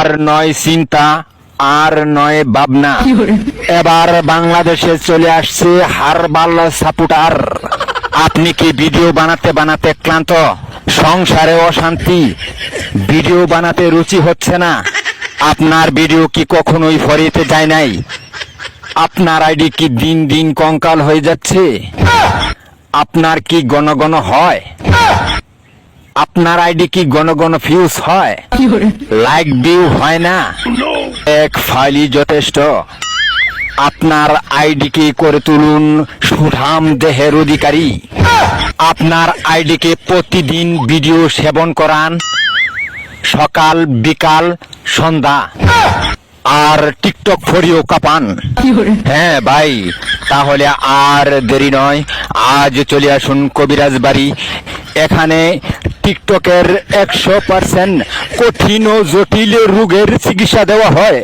আর নয় চিন্তা, আর নয় ভাবনা। এবার বাংলাদেশে চলে আসছে হারবাল সাপোর্টার। আপনি কি ভিডিও বানাতে বানাতে ক্লান্ত? সংসারে অশান্তি, ভিডিও বানাতে রুচি হচ্ছে না? আপনার ভিডিও কি কখনোই ফরিতে যায় নাই? আপনার আইডি কি দিন দিন কঙ্কাল হয়ে যাচ্ছে? আপনার কি ঘন ঘন হয়? আপনার আইডি কি ঘন ঘন ফিউজ হয়? লাইক ভিউ হয় না? এক ফাইলই যথেষ্ট। আপনার আইডিকে করে তুলুন সুঠাম দেহের অধিকারী। আপনার আইডিকে প্রতিদিন ভিডিও সেবন করান, সকাল বিকাল সন্ধ্যা, আর টিকটক ফরিও কাপান। হ্যাঁ ভাই, তাহলে আর দেরি নয়, আজ চলে আসুন কবিরাজ বাড়ি। এখানে টিকটকের 100% কঠিন ও জটিল রোগের চিকিৎসা দেওয়া হয়।